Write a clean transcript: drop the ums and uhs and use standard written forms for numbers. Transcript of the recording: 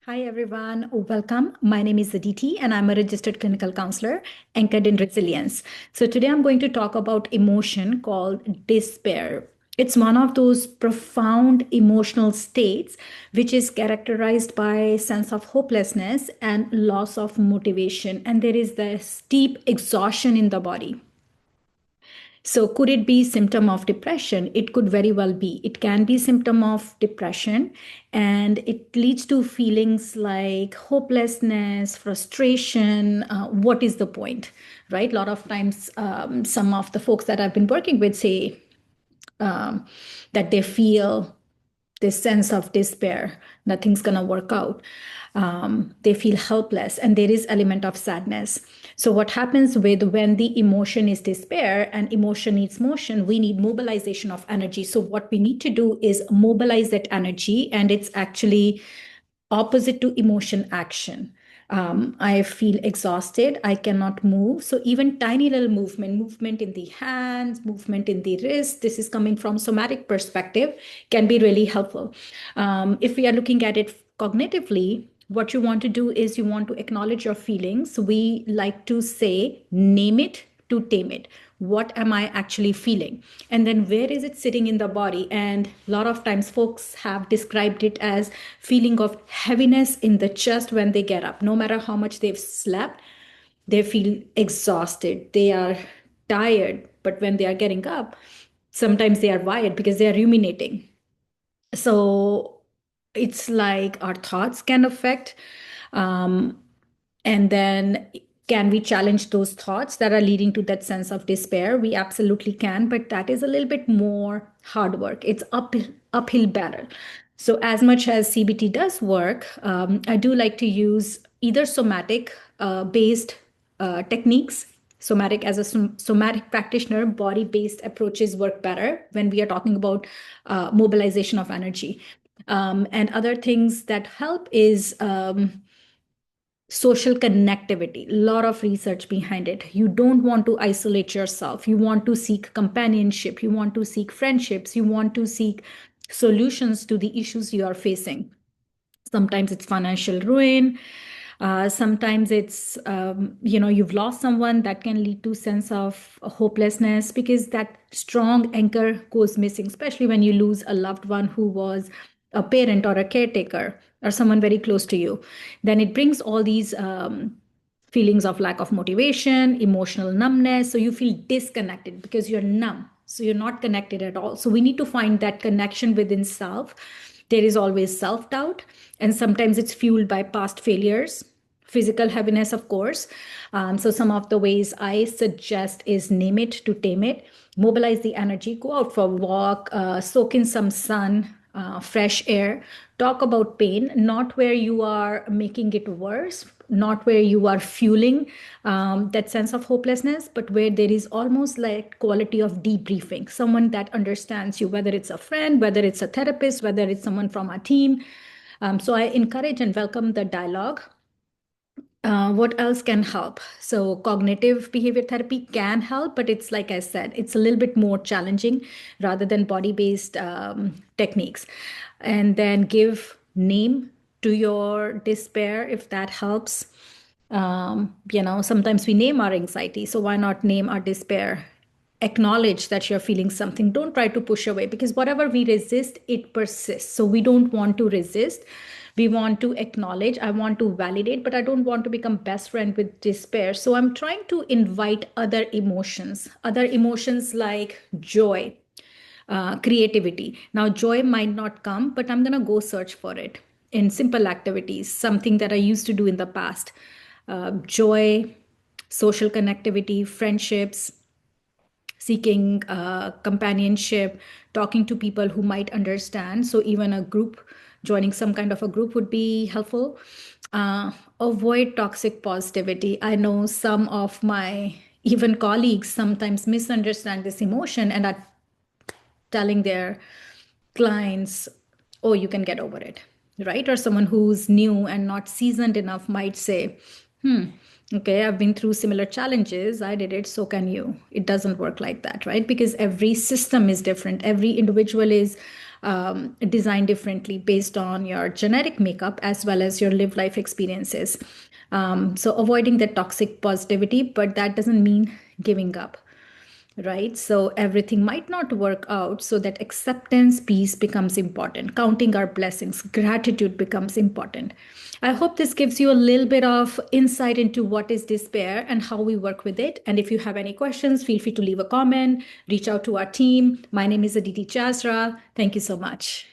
Hi, everyone. Welcome. My name is Aditi, and I'm a registered clinical counselor anchored in resilience. So, today I'm going to talk about emotion called despair. It's one of those profound emotional states which is characterized by sense of hopelessness and loss of motivation, and there is this deep exhaustion in the body. So could it be symptom of depression? It could very well be. It can be symptom of depression, and it leads to feelings like hopelessness, frustration. What is the point, right? A lot of times, some of the folks that I've been working with say um, that they feel this sense of despair, nothing's going to work out. They feel helpless, and there is element of sadness. So what happens with when the emotion is despair and emotion needs motion, we need mobilization of energy. So what we need to do is mobilize that energy, and it's actually opposite to emotion action. I feel exhausted. I cannot move. So even tiny little movement in the hands, movement in the wrist, this is coming from somatic perspective, can be really helpful. If we are looking at it cognitively, what you want to do is you want to acknowledge your feelings. We like to say, name it to tame it. What am I actually feeling? And then where is it sitting in the body? And a lot of times folks have described it as feeling of heaviness in the chest when they get up. No matter how much they've slept, they feel exhausted. They are tired, but when they are getting up, sometimes they are wired because they are ruminating. So it's like our thoughts can affect. Um, and then can we challenge those thoughts that are leading to that sense of despair? We absolutely can, but that is a little bit more hard work. It's uphill battle. So as much as CBT does work, I do like to use either somatic based techniques. Somatic, as a somatic practitioner, body based approaches work better when we are talking about mobilization of energy. And other things that help is social connectivity. A lot of research behind it. You don't want to isolate yourself. You want to seek companionship. You want to seek friendships. You want to seek solutions to the issues you are facing. Sometimes it's financial ruin. Sometimes it's you've lost someone, that can lead to sense of hopelessness because that strong anchor goes missing, especially when you lose a loved one who was a parent or a caretaker or someone very close to you. Then it brings all these feelings of lack of motivation, emotional numbness. So you feel disconnected because you're numb. So you're not connected at all. So we need to find that connection within self. There is always self doubt, and sometimes it's fueled by past failures, physical heaviness, of course. So some of the ways I suggest is name it to tame it, mobilize the energy, go out for a walk, soak in some sun, fresh air, talk about pain, not where you are making it worse, not where you are fueling that sense of hopelessness, but where there is almost like quality of debriefing, someone that understands you, whether it's a friend, whether it's a therapist, whether it's someone from our team. So I encourage and welcome the dialogue. What else can help? So, cognitive behavior therapy can help, but it's like I said, it's a little bit more challenging rather than body based techniques. And then give name to your despair if that helps. Sometimes we name our anxiety. So, why not name our despair? Acknowledge that you're feeling something. Don't try to push away because whatever we resist, it persists. So we don't want to resist. We want to acknowledge. I want to validate, but I don't want to become best friend with despair. So I'm trying to invite other emotions like joy, creativity. Now, joy might not come, but I'm going to go search for it in simple activities, something that I used to do in the past. Joy, social connectivity, friendships, seeking companionship, talking to people who might understand. So even a group, joining some kind of a group would be helpful. Avoid toxic positivity. I know some of my even colleagues sometimes misunderstand this emotion and are telling their clients, oh, you can get over it, right? Or someone who's new and not seasoned enough might say, okay, I've been through similar challenges. I did it, so can you. It doesn't work like that, right? Because every system is different. Every individual is designed differently based on your genetic makeup as well as your lived life experiences. So avoiding the toxic positivity, but that doesn't mean giving up, right? So everything might not work out. So that acceptance piece becomes important. Counting our blessings, gratitude becomes important. I hope this gives you a little bit of insight into what is despair and how we work with it. And if you have any questions, feel free to leave a comment, reach out to our team. My name is Aditi Jasra. Thank you so much.